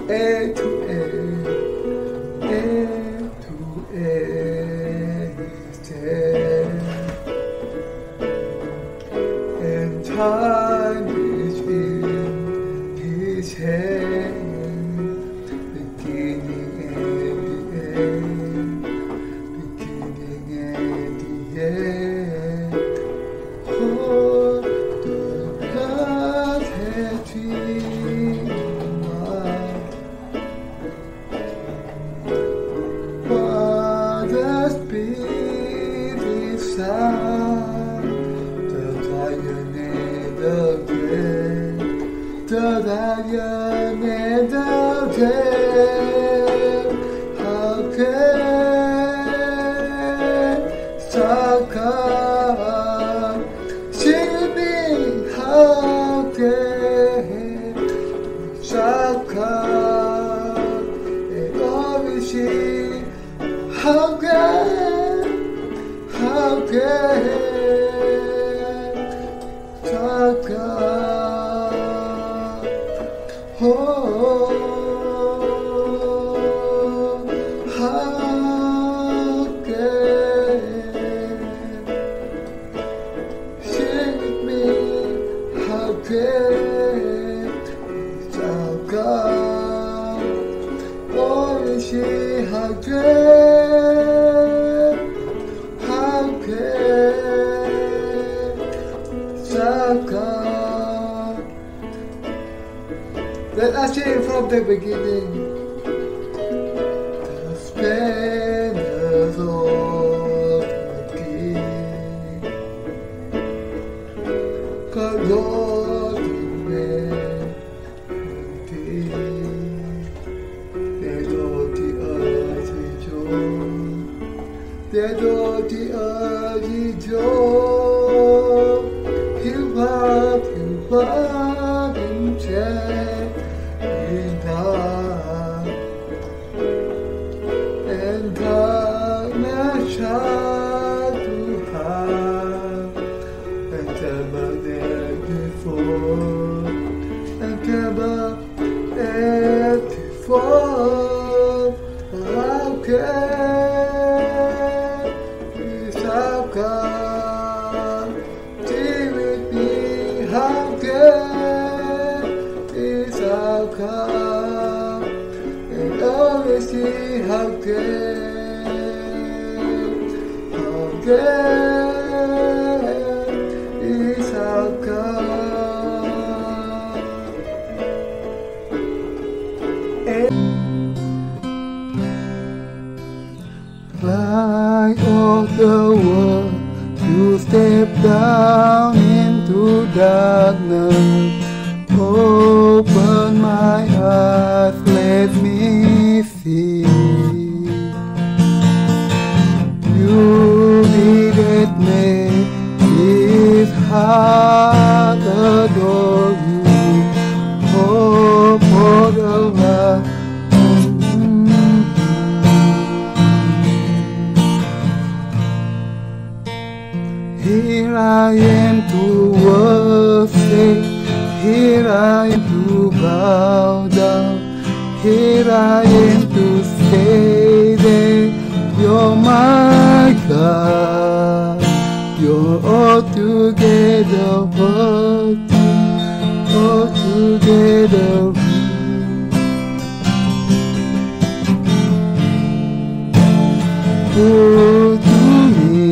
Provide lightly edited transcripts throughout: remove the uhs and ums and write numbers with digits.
A to A to A is there, and time is in His hand, beginning and the end, beginning and the end. Oh, the God has dreamed. What the Spirit sound, the lion and the dead, the lion and the dead. How can Saka see me? How can Saka and always see? How can Saka? Oh, how can sing with me? How can Saka? Oh, see how can Saka? Let us sing from the beginning. The splendors of the King, God, Lord, humanity. There's all the earth rejoice. There's all the earth rejoice. He'll up and check in God, and darkness shall to have, and ever there before, and ever there before. How can Saka? How can Saka? And always see how can Saka? Light of the world, you step down into darkness. Open my eyes, let me see. You needed me, His heart adore you. Hope for the light. Here I am to worship, here I am to bow down, here I am to say that you're my God. You're altogether worthy, altogether good to me.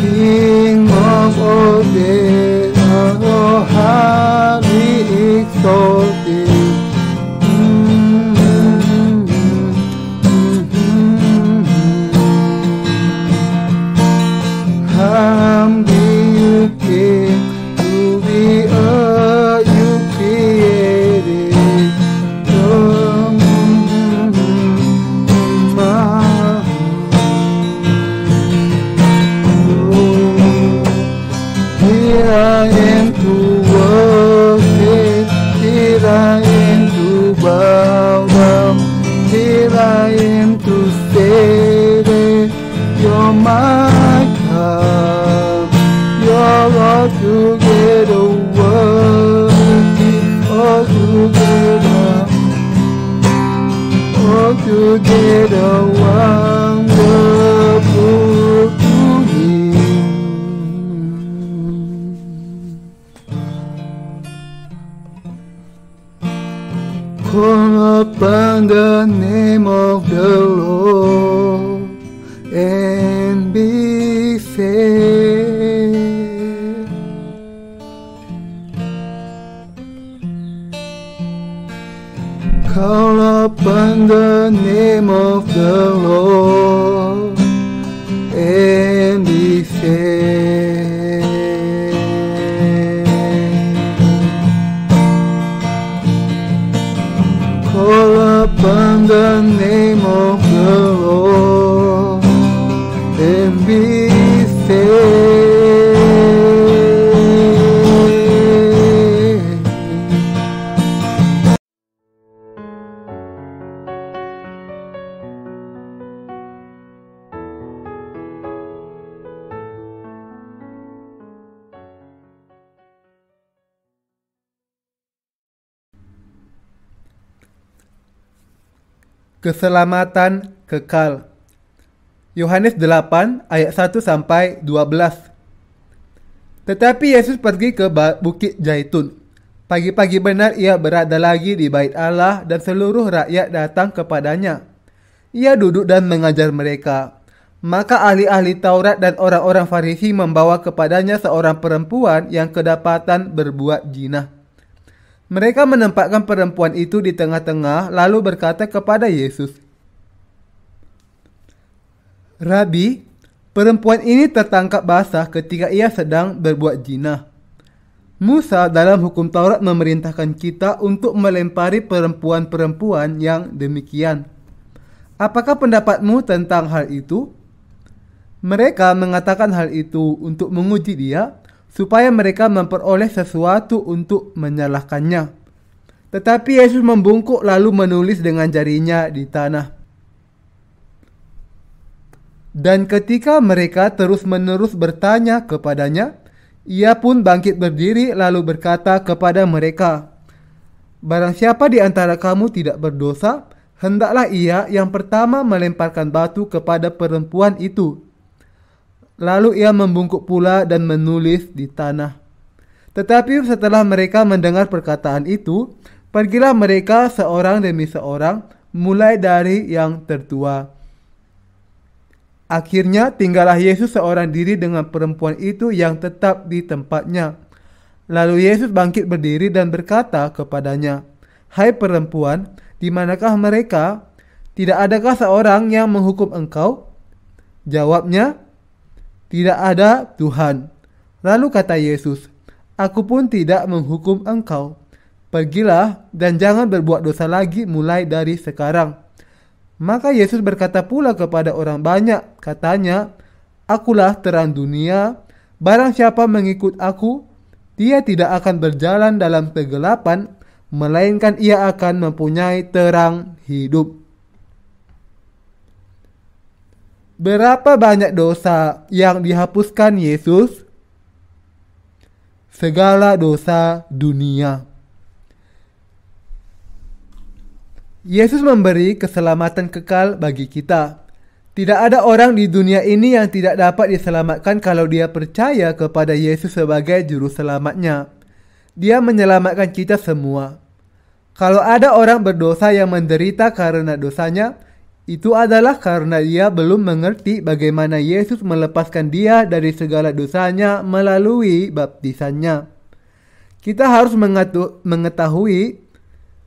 King of all days, oh, highly exalted. Call upon the name of the Lord and be saved. Call upon the name of the Lord and be saved. Call upon the name of the Lord and be saved. Keselamatan kekal. Yohanes 8 ayat 1 sampai 12. Tetapi Yesus pergi ke Bukit Zaitun. Pagi-pagi benar ia berada lagi di bait Allah dan seluruh rakyat datang kepadanya. Ia duduk dan mengajar mereka. Maka ahli-ahli Taurat dan orang-orang Farisi membawa kepadanya seorang perempuan yang kedapatan berbuat zina. Mereka menempatkan perempuan itu di tengah-tengah lalu berkata kepada Yesus, "Rabi, perempuan ini tertangkap basah ketika ia sedang berbuat zina. Musa dalam hukum Taurat memerintahkan kita untuk melempari perempuan-perempuan yang demikian. Apakah pendapatmu tentang hal itu?" Mereka mengatakan hal itu untuk menguji dia, supaya mereka memperoleh sesuatu untuk menyalahkannya. Tetapi Yesus membungkuk lalu menulis dengan jarinya di tanah. Dan ketika mereka terus-menerus bertanya kepadanya, ia pun bangkit berdiri lalu berkata kepada mereka, "Barang siapa di antara kamu tidak berdosa, hendaklah ia yang pertama melemparkan batu kepada perempuan itu." Lalu ia membungkuk pula dan menulis di tanah. Tetapi setelah mereka mendengar perkataan itu, pergilah mereka seorang demi seorang, mulai dari yang tertua. Akhirnya tinggallah Yesus seorang diri dengan perempuan itu yang tetap di tempatnya. Lalu Yesus bangkit berdiri dan berkata kepadanya, "Hai perempuan, di manakah mereka? Tidak adakah seorang yang menghukum engkau?" Jawabnya, "Tidak ada, Tuhan." Lalu kata Yesus, "Aku pun tidak menghukum engkau. Pergilah dan jangan berbuat dosa lagi mulai dari sekarang." Maka Yesus berkata pula kepada orang banyak, katanya, "Akulah terang dunia. Barang siapa mengikut aku, dia tidak akan berjalan dalam kegelapan, melainkan ia akan mempunyai terang hidup." Berapa banyak dosa yang dihapuskan Yesus? Segala dosa dunia. Yesus memberi keselamatan kekal bagi kita. Tidak ada orang di dunia ini yang tidak dapat diselamatkan kalau dia percaya kepada Yesus sebagai juru selamatnya. Dia menyelamatkan kita semua. Kalau ada orang berdosa yang menderita karena dosanya, itu adalah karena dia belum mengerti bagaimana Yesus melepaskan dia dari segala dosanya melalui baptisannya. Kita harus mengetahui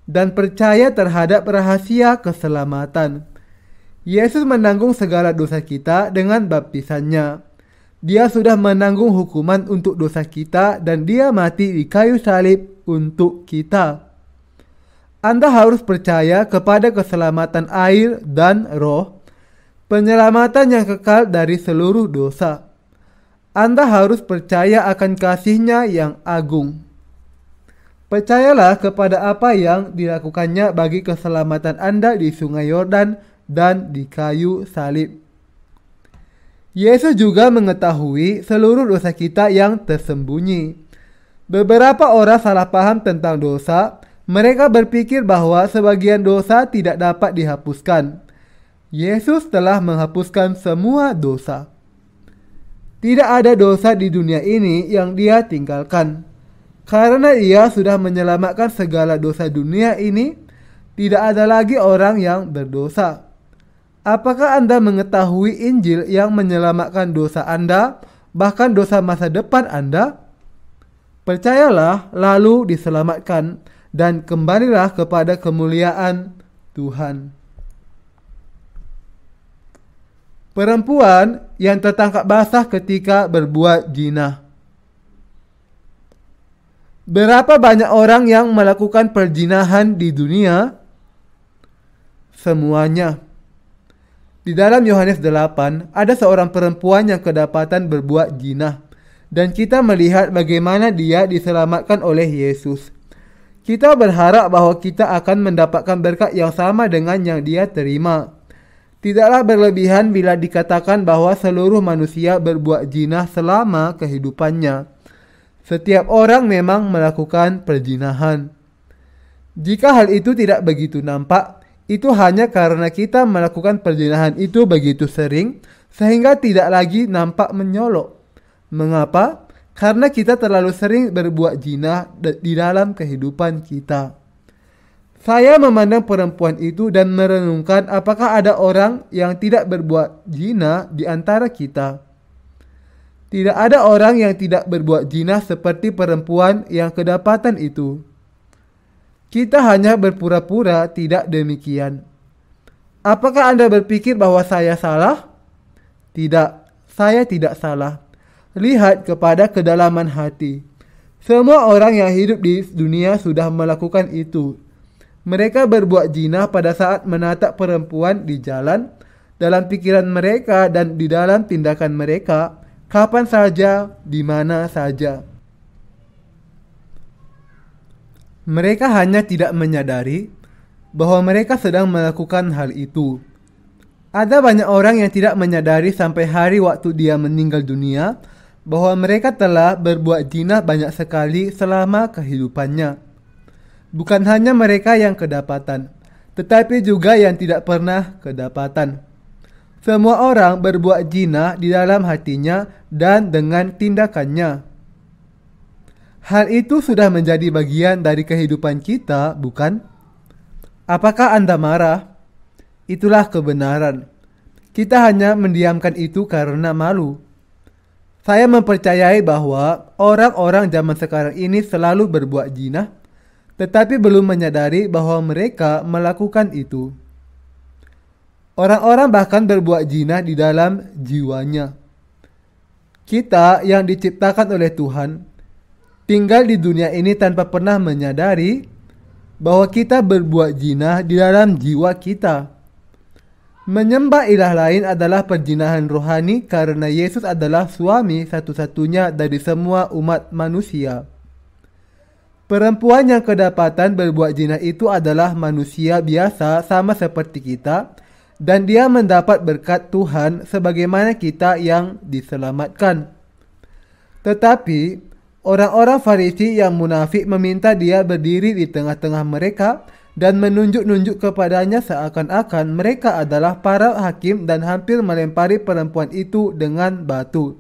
dan percaya terhadap rahasia keselamatan. Yesus menanggung segala dosa kita dengan baptisannya. Dia sudah menanggung hukuman untuk dosa kita dan dia mati di kayu salib untuk kita. Anda harus percaya kepada keselamatan air dan roh, penyelamatan yang kekal dari seluruh dosa. Anda harus percaya akan kasih-Nya yang agung. Percayalah kepada apa yang dilakukannya bagi keselamatan Anda di Sungai Yordan dan di kayu salib. Yesus juga mengetahui seluruh dosa kita yang tersembunyi. Beberapa orang salah paham tentang dosa. Mereka berpikir bahwa sebagian dosa tidak dapat dihapuskan. Yesus telah menghapuskan semua dosa. Tidak ada dosa di dunia ini yang Dia tinggalkan. Karena Ia sudah menyelamatkan segala dosa dunia ini, Tidak ada lagi orang yang berdosa. Apakah Anda mengetahui Injil yang menyelamatkan dosa Anda, bahkan dosa masa depan Anda? Percayalah, lalu diselamatkan, dan kembalilah kepada kemuliaan Tuhan. Perempuan yang tertangkap basah ketika berbuat zina. Berapa banyak orang yang melakukan perzinahan di dunia? Semuanya. Di dalam Yohanes 8, ada seorang perempuan yang kedapatan berbuat zina, dan kita melihat bagaimana dia diselamatkan oleh Yesus. Kita berharap bahwa kita akan mendapatkan berkat yang sama dengan yang dia terima. Tidaklah berlebihan bila dikatakan bahwa seluruh manusia berbuat zina selama kehidupannya. Setiap orang memang melakukan perzinahan. Jika hal itu tidak begitu nampak, itu hanya karena kita melakukan perzinahan itu begitu sering, sehingga tidak lagi nampak menyolok. Mengapa? Karena kita terlalu sering berbuat zina di dalam kehidupan kita. Saya memandang perempuan itu dan merenungkan apakah ada orang yang tidak berbuat zina di antara kita. Tidak ada orang yang tidak berbuat zina seperti perempuan yang kedapatan itu. Kita hanya berpura-pura tidak demikian. Apakah Anda berpikir bahwa saya salah? Tidak, saya tidak salah. Lihat kepada kedalaman hati. Semua orang yang hidup di dunia sudah melakukan itu. Mereka berbuat zina pada saat menatap perempuan di jalan, dalam pikiran mereka dan di dalam tindakan mereka, kapan saja, di mana saja. Mereka hanya tidak menyadari bahwa mereka sedang melakukan hal itu. Ada banyak orang yang tidak menyadari sampai hari waktu dia meninggal dunia bahwa mereka telah berbuat zina banyak sekali selama kehidupannya. Bukan hanya mereka yang kedapatan, tetapi juga yang tidak pernah kedapatan. Semua orang berbuat zina di dalam hatinya dan dengan tindakannya. Hal itu sudah menjadi bagian dari kehidupan kita, bukan? Apakah Anda marah? Itulah kebenaran. Kita hanya mendiamkan itu karena malu. Saya mempercayai bahwa orang-orang zaman sekarang ini selalu berbuat zina, tetapi belum menyadari bahwa mereka melakukan itu. Orang-orang bahkan berbuat zina di dalam jiwanya. Kita yang diciptakan oleh Tuhan tinggal di dunia ini tanpa pernah menyadari bahwa kita berbuat zina di dalam jiwa kita. Menyembah ilah lain adalah perzinahan rohani karena Yesus adalah suami satu-satunya dari semua umat manusia. Perempuan yang kedapatan berbuat zina itu adalah manusia biasa sama seperti kita, dan dia mendapat berkat Tuhan sebagaimana kita yang diselamatkan. Tetapi orang-orang Farisi yang munafik meminta dia berdiri di tengah-tengah mereka dan menunjuk-nunjuk kepadanya seakan-akan mereka adalah para hakim dan hampir melempari perempuan itu dengan batu.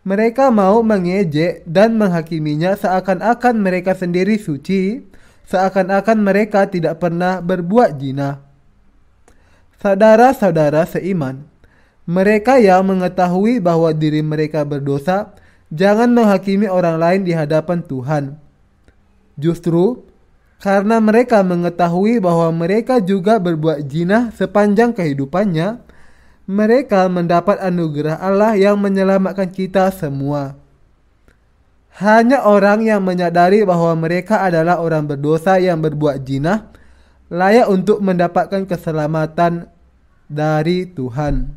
Mereka mau mengejek dan menghakiminya seakan-akan mereka sendiri suci, seakan-akan mereka tidak pernah berbuat zina. Saudara-saudara seiman, mereka yang mengetahui bahwa diri mereka berdosa, jangan menghakimi orang lain di hadapan Tuhan. Justru, karena mereka mengetahui bahwa mereka juga berbuat zina sepanjang kehidupannya, mereka mendapat anugerah Allah yang menyelamatkan kita semua. Hanya orang yang menyadari bahwa mereka adalah orang berdosa yang berbuat zina layak untuk mendapatkan keselamatan dari Tuhan.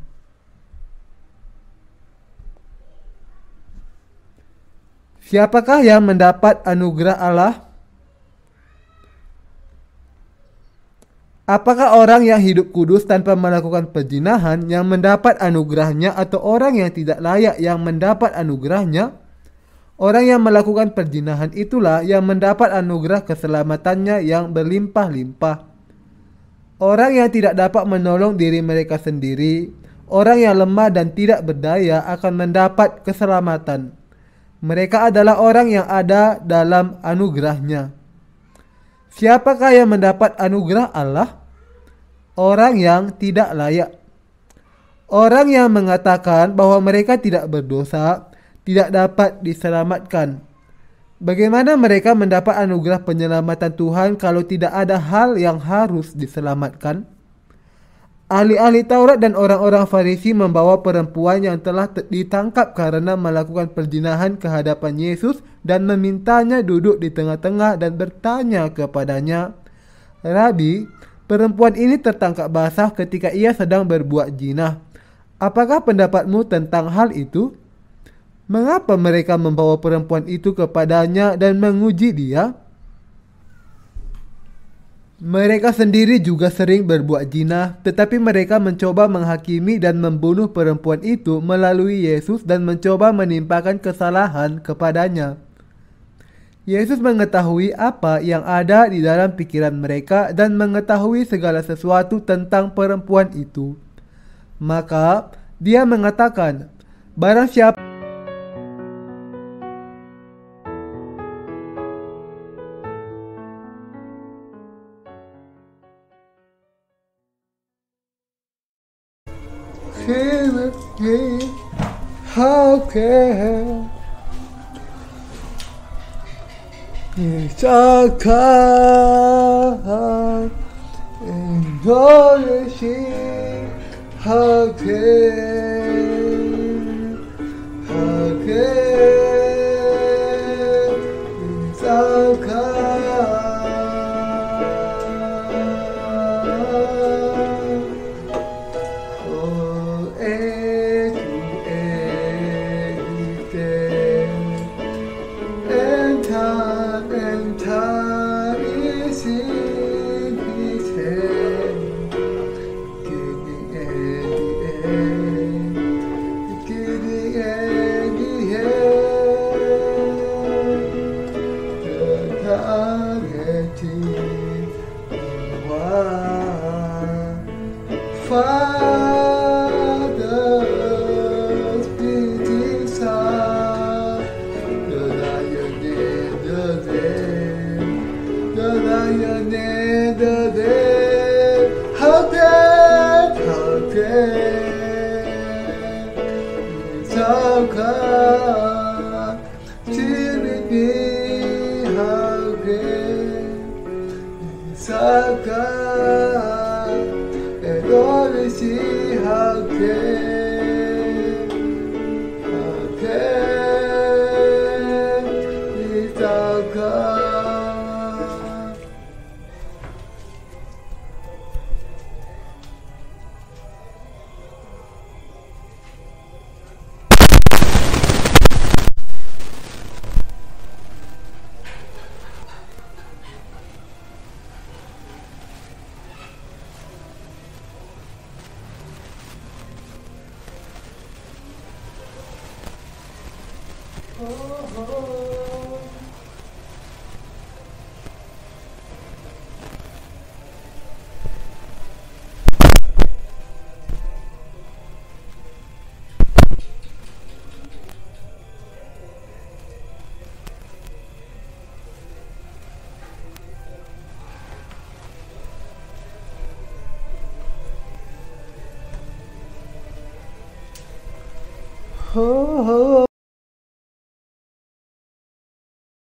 Siapakah yang mendapat anugerah Allah? Apakah orang yang hidup kudus tanpa melakukan perzinahan yang mendapat anugerahnya atau orang yang tidak layak yang mendapat anugerahnya? Orang yang melakukan perzinahan itulah yang mendapat anugerah keselamatannya yang berlimpah-limpah. Orang yang tidak dapat menolong diri mereka sendiri, orang yang lemah dan tidak berdaya akan mendapat keselamatan. Mereka adalah orang yang ada dalam anugerahnya. Siapakah yang mendapat anugerah Allah? Orang yang tidak layak. Orang yang mengatakan bahwa mereka tidak berdosa tidak dapat diselamatkan. Bagaimana mereka mendapat anugerah penyelamatan Tuhan kalau tidak ada hal yang harus diselamatkan? Ahli-ahli Taurat dan orang-orang Farisi membawa perempuan yang telah ditangkap karena melakukan perzinahan ke hadapan Yesus dan memintanya duduk di tengah-tengah dan bertanya kepadanya, "Rabi, perempuan ini tertangkap basah ketika ia sedang berbuat zina. Apakah pendapatmu tentang hal itu?" Mengapa mereka membawa perempuan itu kepadanya dan menguji dia? Mereka sendiri juga sering berbuat zina, tetapi mereka mencoba menghakimi dan membunuh perempuan itu melalui Yesus dan mencoba menimpakan kesalahan kepadanya. Yesus mengetahui apa yang ada di dalam pikiran mereka dan mengetahui segala sesuatu tentang perempuan itu. Maka dia mengatakan, "Barang siapa how can misalkan Indonesia how can Father's beating sound, the lion in the den, the lion in the den. How can misalkan Trinity, how can misalkan Indonesia, how can misalkan. Oh,